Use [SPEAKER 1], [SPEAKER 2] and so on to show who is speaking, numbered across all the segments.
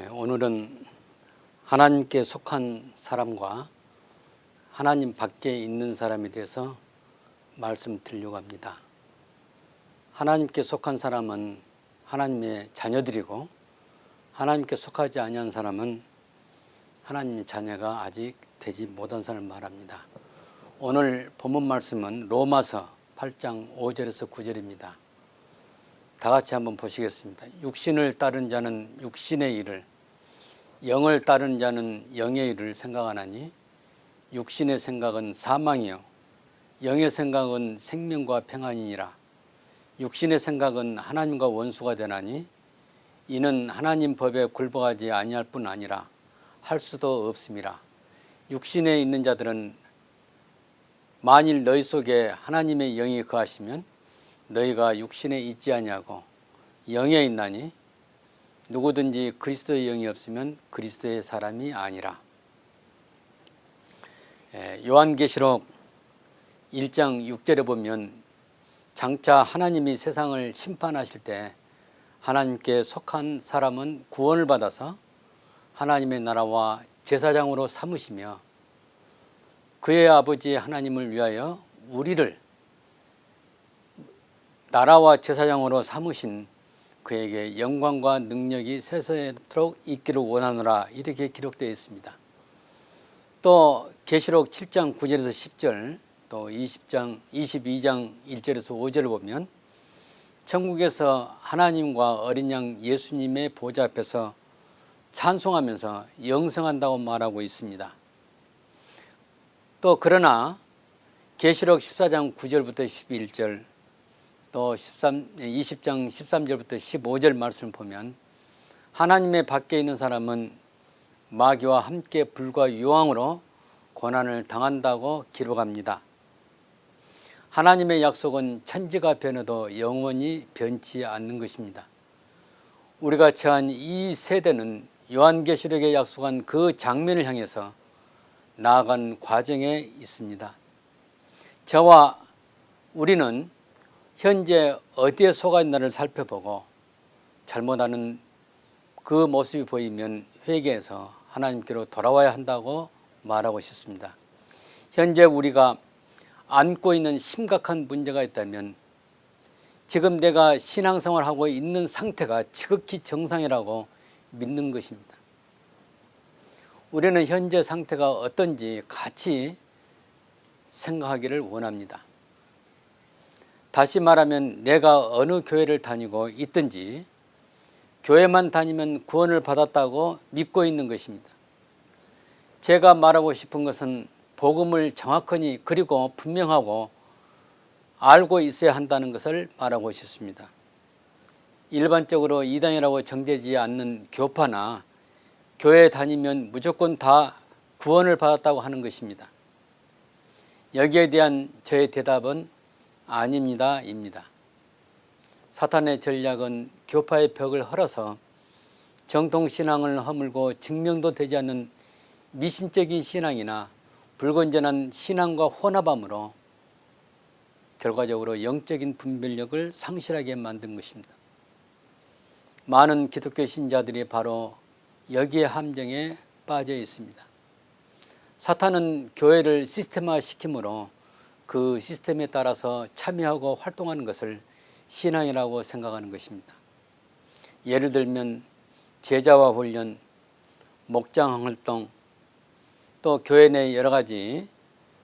[SPEAKER 1] 오늘은 하나님께 속한 사람과 하나님 밖에 있는 사람에 대해서 말씀드리려고 합니다. 하나님께 속한 사람은 하나님의 자녀들이고 하나님께 속하지 아니한 사람은 하나님의 자녀가 아직 되지 못한 사람을 말합니다. 오늘 본문 말씀은 로마서 8장 5절에서 9절입니다. 다 같이 한번 보시겠습니다. 육신을 따른 자는 육신의 일을, 영을 따른 자는 영의 일을 생각하나니 육신의 생각은 사망이요 영의 생각은 생명과 평안이니라. 육신의 생각은 하나님과 원수가 되나니 이는 하나님 법에 굴복하지 아니할 뿐 아니라 할 수도 없음이라. 육신에 있는 자들은 만일 너희 속에 하나님의 영이 거하시면 너희가 육신에 있지 아니하고 영에 있나니 누구든지 그리스도의 영이 없으면 그리스도의 사람이 아니라. 요한계시록 1장 6절에 보면 장차 하나님이 세상을 심판하실 때 하나님께 속한 사람은 구원을 받아서 하나님의 나라와 제사장으로 삼으시며 그의 아버지 하나님을 위하여 우리를 나라와 제사장으로 삼으신 그에게 영광과 능력이 세세토록 있기를 원하노라, 이렇게 기록되어 있습니다. 또 계시록 7장 9절에서 10절, 또 22장 1절에서 5절을 보면 천국에서 하나님과 어린 양 예수님의 보좌 앞에서 찬송하면서 영생한다고 말하고 있습니다. 또 그러나 계시록 14장 9절부터 11절, 또 20장 13절부터 15절 말씀을 보면 하나님의 밖에 있는 사람은 마귀와 함께 불과 유황으로 고난을 당한다고 기록합니다. 하나님의 약속은 천지가 변해도 영원히 변치 않는 것입니다. 우리가 처한 이 세대는 요한계시록에 약속한 그 장면을 향해서 나아간 과정에 있습니다. 저와 우리는 현재 어디에 속아 있나를 살펴보고 잘못하는 그 모습이 보이면 회개해서 하나님께로 돌아와야 한다고 말하고 싶습니다. 현재 우리가 안고 있는 심각한 문제가 있다면 지금 내가 신앙생활을 하고 있는 상태가 지극히 정상이라고 믿는 것입니다. 우리는 현재 상태가 어떤지 같이 생각하기를 원합니다. 다시 말하면 내가 어느 교회를 다니고 있든지 교회만 다니면 구원을 받았다고 믿고 있는 것입니다. 제가 말하고 싶은 것은 복음을 정확하니 그리고 분명하고 알고 있어야 한다는 것을 말하고 싶습니다. 일반적으로 이단이라고 정되지 않는 교파나 교회에 다니면 무조건 다 구원을 받았다고 하는 것입니다. 여기에 대한 저의 대답은 아닙니다 입니다. 사탄의 전략은 교파의 벽을 헐어서 정통신앙을 허물고 증명도 되지 않는 미신적인 신앙이나 불건전한 신앙과 혼합함으로 결과적으로 영적인 분별력을 상실하게 만든 것입니다. 많은 기독교 신자들이 바로 여기에 함정에 빠져 있습니다. 사탄은 교회를 시스템화시키므로 그 시스템에 따라서 참여하고 활동하는 것을 신앙이라고 생각하는 것입니다. 예를 들면 제자와 훈련, 목장 활동, 또 교회 내 여러 가지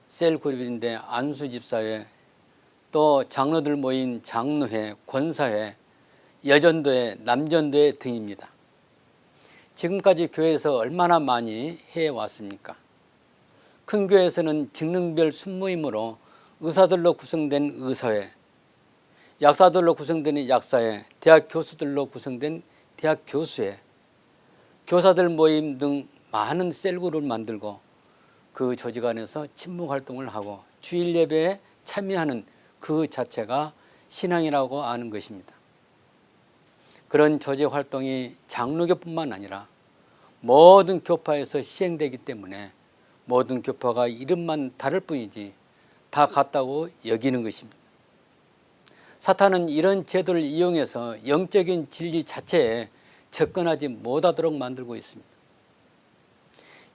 [SPEAKER 1] 셀 그룹인데 안수집사회, 또 장로들 모인 장로회, 권사회, 여전도회, 남전도회 등입니다. 지금까지 교회에서 얼마나 많이 해왔습니까? 큰 교회에서는 직능별 순모임으로 의사들로 구성된 의사회, 약사들로 구성된 약사회, 대학 교수들로 구성된 대학 교수회, 교사들 모임 등 많은 셀그룹을 만들고 그 조직 안에서 친목활동을 하고 주일 예배에 참여하는 그 자체가 신앙이라고 아는 것입니다. 그런 조직 활동이 장로교뿐만 아니라 모든 교파에서 시행되기 때문에 모든 교파가 이름만 다를 뿐이지 다 같다고 여기는 것입니다. 사탄은 이런 제도를 이용해서 영적인 진리 자체에 접근하지 못하도록 만들고 있습니다.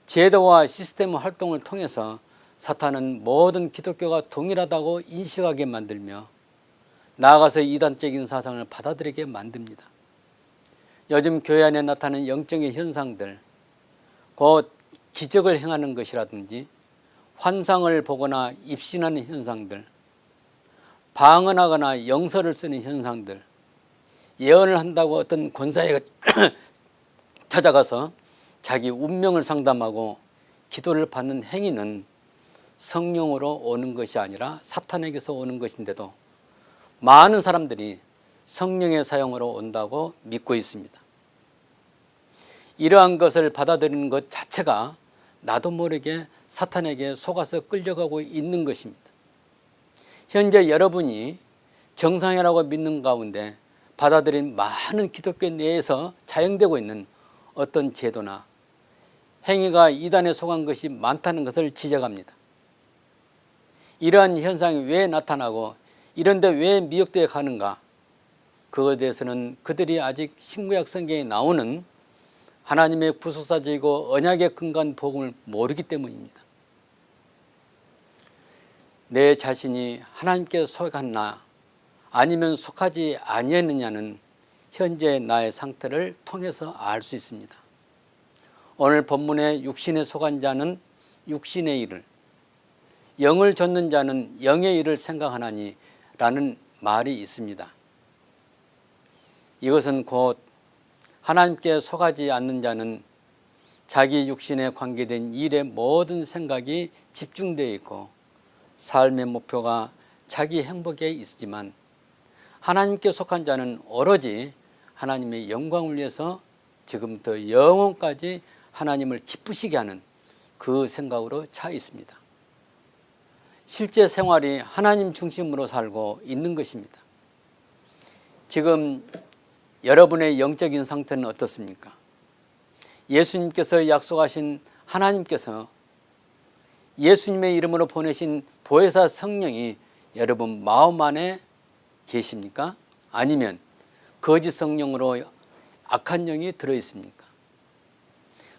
[SPEAKER 1] 제도와 시스템 활동을 통해서 사탄은 모든 기독교가 동일하다고 인식하게 만들며 나아가서 이단적인 사상을 받아들이게 만듭니다. 요즘 교회 안에 나타나는 영적인 현상들, 곧 기적을 행하는 것이라든지 환상을 보거나 입신하는 현상들, 방언하거나 영서를 쓰는 현상들, 예언을 한다고 어떤 권사회가 찾아가서 자기 운명을 상담하고 기도를 받는 행위는 성령으로 오는 것이 아니라 사탄에게서 오는 것인데도 많은 사람들이 성령의 사용으로 온다고 믿고 있습니다. 이러한 것을 받아들이는 것 자체가 나도 모르게 사탄에게 속아서 끌려가고 있는 것입니다. 현재 여러분이 정상이라고 믿는 가운데 받아들인 많은 기독교 내에서 자행되고 있는 어떤 제도나 행위가 이단에 속한 것이 많다는 것을 지적합니다. 이러한 현상이 왜 나타나고 이런데 왜 미혹되어 가는가? 그것에 대해서는 그들이 아직 신구약 성경에 나오는 하나님의 구속사적이고 언약에 근거한 복음을 모르기 때문입니다. 내 자신이 하나님께 속했나 아니면 속하지 아니했느냐는 현재 나의 상태를 통해서 알 수 있습니다. 오늘 본문의 육신에 속한 자는 육신의 일을, 영을 좇는 자는 영의 일을 생각하나니 라는 말이 있습니다. 이것은 곧 하나님께 속하지 않는 자는 자기 육신에 관계된 일의 모든 생각이 집중되어 있고 삶의 목표가 자기 행복에 있지만 하나님께 속한 자는 오로지 하나님의 영광을 위해서 지금부터 영원까지 하나님을 기쁘시게 하는 그 생각으로 차 있습니다. 실제 생활이 하나님 중심으로 살고 있는 것입니다. 지금 여러분의 영적인 상태는 어떻습니까? 예수님께서 약속하신 하나님께서 예수님의 이름으로 보내신 보혜사 성령이 여러분 마음 안에 계십니까? 아니면 거짓 성령으로 악한 영이 들어있습니까?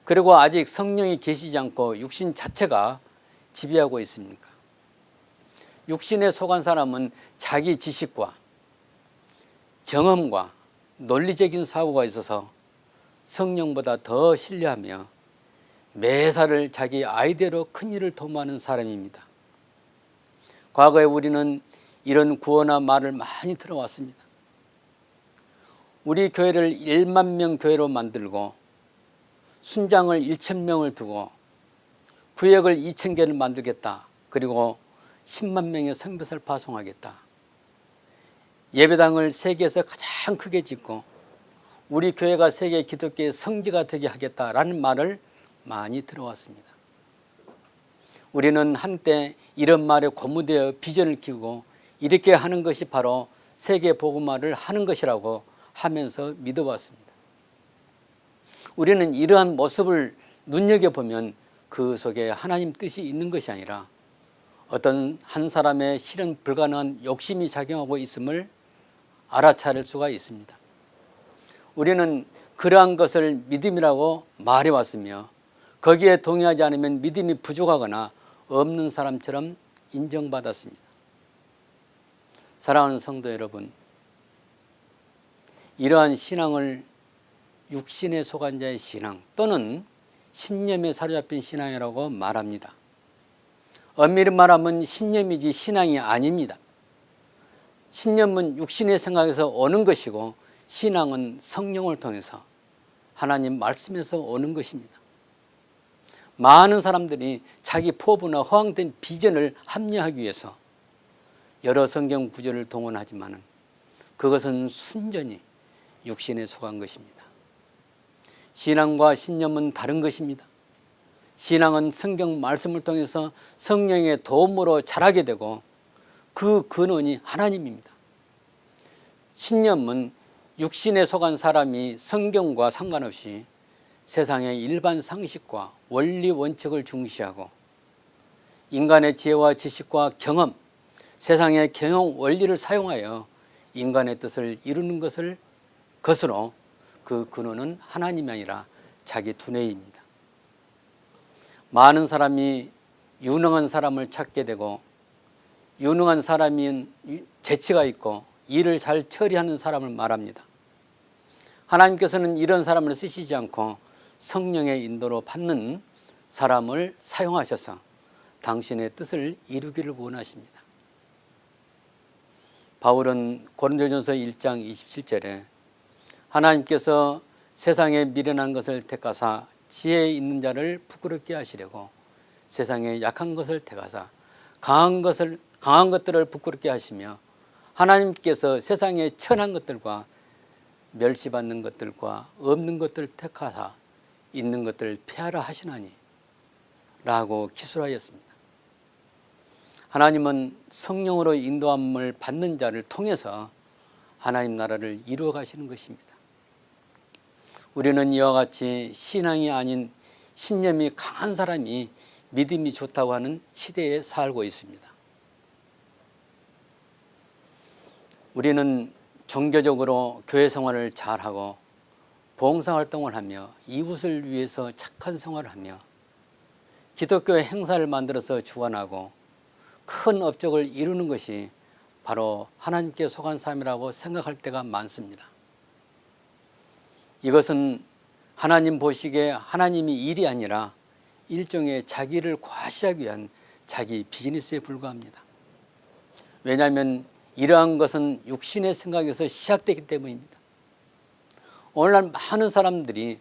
[SPEAKER 1] 그리고 아직 성령이 계시지 않고 육신 자체가 지배하고 있습니까? 육신에 속한 사람은 자기 지식과 경험과 논리적인 사고가 있어서 성령보다 더 신뢰하며 매사를 자기 아이디어로 큰 일을 도모하는 사람입니다. 과거에 우리는 이런 구호나 말을 많이 들어왔습니다. 우리 교회를 1만 명 교회로 만들고 순장을 1,000명을 두고 구역을 2,000개를 만들겠다. 그리고 10만 명의 선교사를 파송하겠다. 예배당을 세계에서 가장 크게 짓고 우리 교회가 세계 기독교의 성지가 되게 하겠다라는 말을 많이 들어왔습니다. 우리는 한때 이런 말에 고무되어 비전을 키우고 이렇게 하는 것이 바로 세계 복음화를 하는 것이라고 하면서 믿어왔습니다. 우리는 이러한 모습을 눈여겨보면 그 속에 하나님 뜻이 있는 것이 아니라 어떤 한 사람의 실현 불가능한 욕심이 작용하고 있음을 알아차릴 수가 있습니다. 우리는 그러한 것을 믿음이라고 말해왔으며 거기에 동의하지 않으면 믿음이 부족하거나 없는 사람처럼 인정받았습니다. 사랑하는 성도 여러분, 이러한 신앙을 육신에 속한 자의 신앙 또는 신념에 사로잡힌 신앙이라고 말합니다. 엄밀히 말하면 신념이지 신앙이 아닙니다. 신념은 육신의 생각에서 오는 것이고 신앙은 성령을 통해서 하나님 말씀에서 오는 것입니다. 많은 사람들이 자기 포부나 허황된 비전을 합리화하기 위해서 여러 성경 구절을 동원하지만 그것은 순전히 육신에 속한 것입니다. 신앙과 신념은 다른 것입니다. 신앙은 성경 말씀을 통해서 성령의 도움으로 자라게 되고 그 근원이 하나님입니다. 신념은 육신에 속한 사람이 성경과 상관없이 세상의 일반 상식과 원리 원칙을 중시하고 인간의 지혜와 지식과 경험, 세상의 경영 원리를 사용하여 인간의 뜻을 이루는 것으로 그 근원은 하나님이 아니라 자기 두뇌입니다. 많은 사람이 유능한 사람을 찾게 되고 유능한 사람이 재치가 있고 일을 잘 처리하는 사람을 말합니다. 하나님께서는 이런 사람을 쓰시지 않고 성령의 인도로 받는 사람을 사용하셔서 당신의 뜻을 이루기를 원하십니다. 바울은 고린도전서 1장 27절에 하나님께서 세상에 미련한 것을 택하사 지혜 있는 자를 부끄럽게 하시려고 세상에 약한 것을 택하사 강한 것들을 부끄럽게 하시며 하나님께서 세상에 천한 것들과 멸시받는 것들과 없는 것들을 택하사 있는 것들을 폐하라 하시나니 라고 기술하였습니다. 하나님은 성령으로 인도함을 받는 자를 통해서 하나님 나라를 이루어 가시는 것입니다. 우리는 이와 같이 신앙이 아닌 신념이 강한 사람이 믿음이 좋다고 하는 시대에 살고 있습니다. 우리는 종교적으로 교회 생활을 잘하고 봉사활동을 하며 이웃을 위해서 착한 생활을 하며 기독교의 행사를 만들어서 주관하고 큰 업적을 이루는 것이 바로 하나님께 속한 삶이라고 생각할 때가 많습니다. 이것은 하나님 보시기에 하나님이 일이 아니라 일종의 자기를 과시하기 위한 자기 비즈니스에 불과합니다. 왜냐하면 이러한 것은 육신의 생각에서 시작되기 때문입니다. 오늘날 많은 사람들이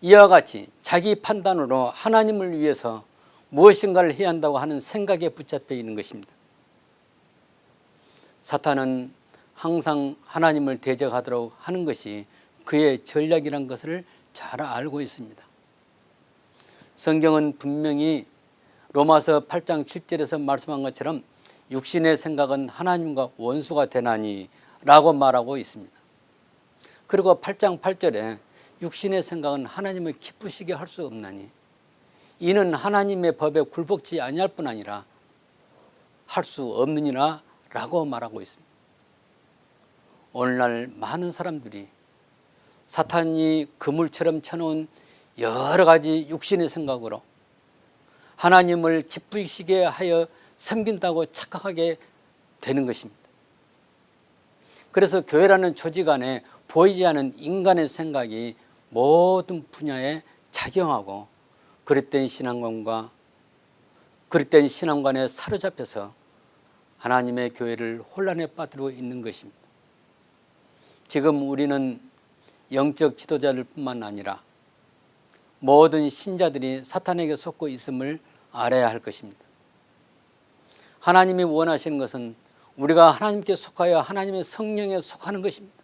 [SPEAKER 1] 이와 같이 자기 판단으로 하나님을 위해서 무엇인가를 해야 한다고 하는 생각에 붙잡혀 있는 것입니다. 사탄은 항상 하나님을 대적하도록 하는 것이 그의 전략이라는 것을 잘 알고 있습니다. 성경은 분명히 로마서 8장 7절에서 말씀한 것처럼 육신의 생각은 하나님과 원수가 되나니 라고 말하고 있습니다. 그리고 8장 8절에 육신의 생각은 하나님을 기쁘시게 할 수 없나니 이는 하나님의 법에 굴복지 아니할 뿐 아니라 할 수 없느니라 라고 말하고 있습니다. 오늘날 많은 사람들이 사탄이 그물처럼 쳐놓은 여러 가지 육신의 생각으로 하나님을 기쁘시게 하여 섬긴다고 착각하게 되는 것입니다. 그래서 교회라는 조직 안에 보이지 않은 인간의 생각이 모든 분야에 작용하고 그릇된 신앙관에 사로잡혀서 하나님의 교회를 혼란에 빠뜨리고 있는 것입니다. 지금 우리는 영적 지도자들 뿐만 아니라 모든 신자들이 사탄에게 속고 있음을 알아야 할 것입니다. 하나님이 원하시는 것은 우리가 하나님께 속하여 하나님의 성령에 속하는 것입니다.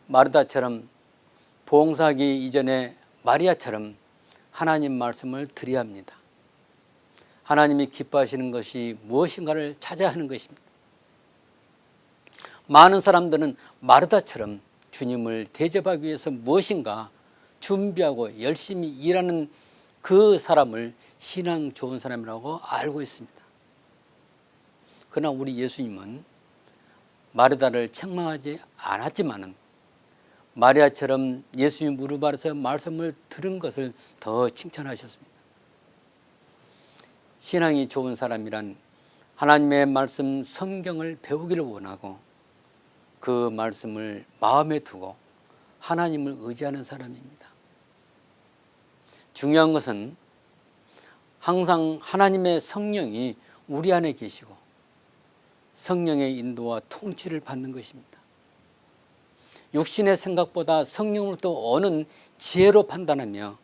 [SPEAKER 1] 마르다처럼 봉사하기 이전에 마리아처럼 하나님 말씀을 드려야 합니다. 하나님이 기뻐하시는 것이 무엇인가를 찾아야 하는 것입니다. 많은 사람들은 마르다처럼 주님을 대접하기 위해서 무엇인가 준비하고 열심히 일하는 그 사람을 신앙 좋은 사람이라고 알고 있습니다. 그러나 우리 예수님은 마르다를 책망하지 않았지만은 마리아처럼 예수님 무릎 아래서 말씀을 들은 것을 더 칭찬하셨습니다. 신앙이 좋은 사람이란 하나님의 말씀 성경을 배우기를 원하고 그 말씀을 마음에 두고 하나님을 의지하는 사람입니다. 중요한 것은 항상 하나님의 성령이 우리 안에 계시고 성령의 인도와 통치를 받는 것입니다. 육신의 생각보다 성령으로부터 오는 지혜로 판단하며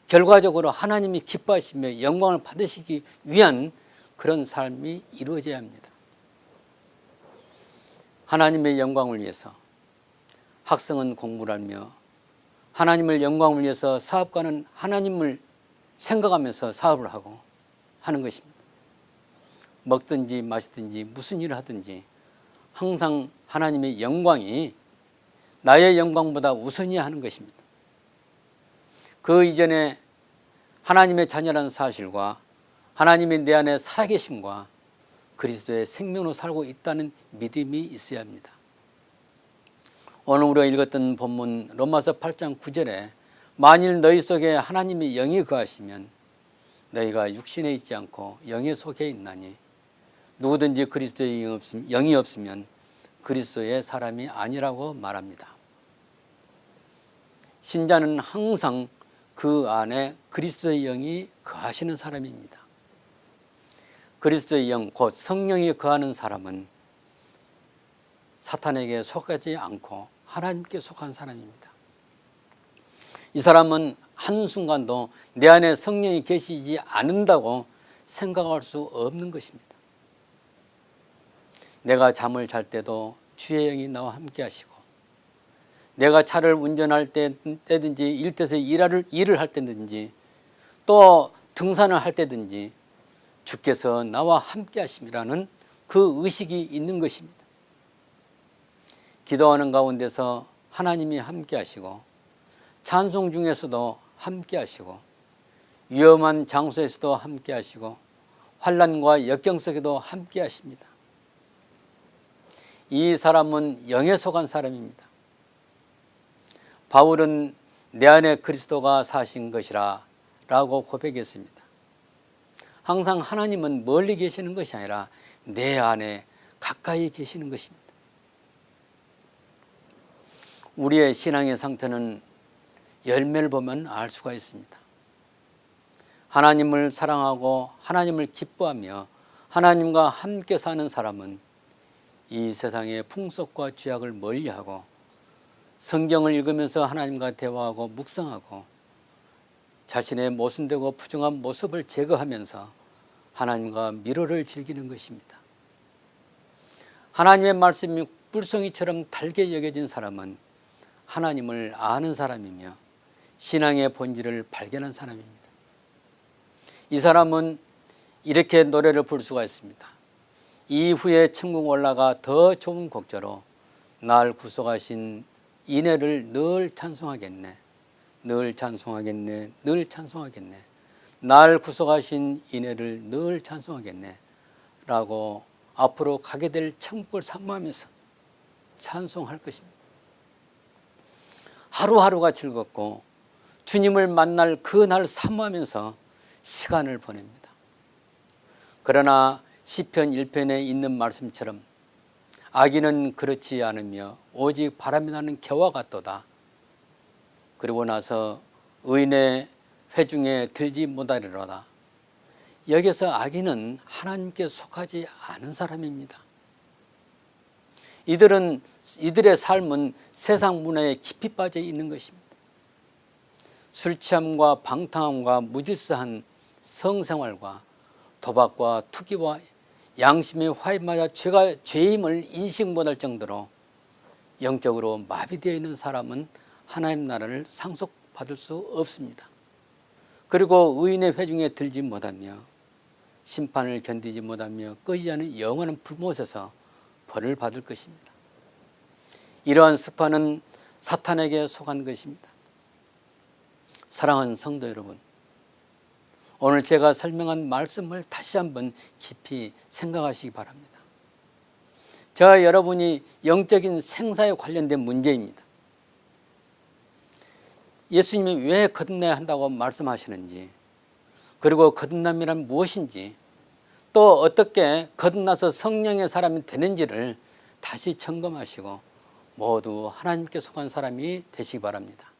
[SPEAKER 1] 결과적으로 하나님이 기뻐하시며 영광을 받으시기 위한 그런 삶이 이루어져야 합니다. 하나님의 영광을 위해서 학생은 공부를 하며 하나님을 영광을 위해서 사업가는 하나님을 생각하면서 사업을 하고 하는 것입니다. 먹든지 마시든지 무슨 일을 하든지 항상 하나님의 영광이 나의 영광보다 우선이야 하는 것입니다. 그 이전에 하나님의 자녀라는 사실과 하나님의 내 안에 살아계심과 그리스도의 생명으로 살고 있다는 믿음이 있어야 합니다. 오늘 우리가 읽었던 본문 로마서 8장 9절에 만일 너희 속에 하나님의 영이 거하시면 너희가 육신에 있지 않고 영에 속해 있나니 누구든지 그리스도의 영이 없으면 그리스도의 사람이 아니라고 말합니다. 신자는 항상 그 안에 그리스도의 영이 거하시는 사람입니다. 그리스도의 영, 곧 성령이 거하는 사람은 사탄에게 속하지 않고 하나님께 속한 사람입니다. 이 사람은 한순간도 내 안에 성령이 계시지 않는다고 생각할 수 없는 것입니다. 내가 잠을 잘 때도 주의 영이 나와 함께 하시고, 내가 차를 운전할 때든지 일터에서 일을 할 때든지 또 등산을 할 때든지 주께서 나와 함께 하심이라는 그 의식이 있는 것입니다. 기도하는 가운데서 하나님이 함께 하시고, 찬송 중에서도 함께 하시고, 위험한 장소에서도 함께 하시고, 환난과 역경 속에도 함께 하십니다. 이 사람은 영에 속한 사람입니다. 바울은 내 안에 그리스도가 사신 것이라 라고 고백했습니다. 항상 하나님은 멀리 계시는 것이 아니라 내 안에 가까이 계시는 것입니다. 우리의 신앙의 상태는 열매를 보면 알 수가 있습니다. 하나님을 사랑하고 하나님을 기뻐하며 하나님과 함께 사는 사람은 이 세상의 풍속과 죄악을 멀리하고 성경을 읽으면서 하나님과 대화하고 묵상하고 자신의 모순되고 부정한 모습을 제거하면서 하나님과 미로를 즐기는 것입니다. 하나님의 말씀이 뿔송이처럼 달게 여겨진 사람은 하나님을 아는 사람이며 신앙의 본질을 발견한 사람입니다. 이 사람은 이렇게 노래를 부를 수가 있습니다. 이후에 천국 올라가 더 좋은 곡조로 날 구속하신 인애를 늘 찬송하겠네. 늘 찬송하겠네. 늘 찬송하겠네. 날 구속하신 인애를 늘 찬송하겠네 라고 앞으로 가게 될 천국을 사모하면서 찬송할 것입니다. 하루하루가 즐겁고 주님을 만날 그날 사모하면서 시간을 보냅니다. 그러나 시편 1편에 있는 말씀처럼 악인은 그렇지 않으며 오직 바람이 나는 개와 같도다. 그리고 나서 의인의 회중에 들지 못하리로다. 여기서 악인은 하나님께 속하지 않은 사람입니다. 이들의 삶은 세상 문화에 깊이 빠져 있는 것입니다. 술 취함과 방탕함과 무질서한 성생활과 도박과 투기와 양심의 화입마다 죄임을 인식 못할 정도로 영적으로 마비되어 있는 사람은 하나님 나라를 상속받을 수 없습니다. 그리고 의인의 회중에 들지 못하며 심판을 견디지 못하며 꺼지지 않은 영원한 불못에서 벌을 받을 것입니다. 이러한 습관은 사탄에게 속한 것입니다. 사랑하는 성도 여러분, 오늘 제가 설명한 말씀을 다시 한번 깊이 생각하시기 바랍니다. 저와 여러분이 영적인 생사에 관련된 문제입니다. 예수님이 왜 거듭나야 한다고 말씀하시는지, 그리고 거듭남이란 무엇인지, 또 어떻게 거듭나서 성령의 사람이 되는지를 다시 점검하시고 모두 하나님께 속한 사람이 되시기 바랍니다.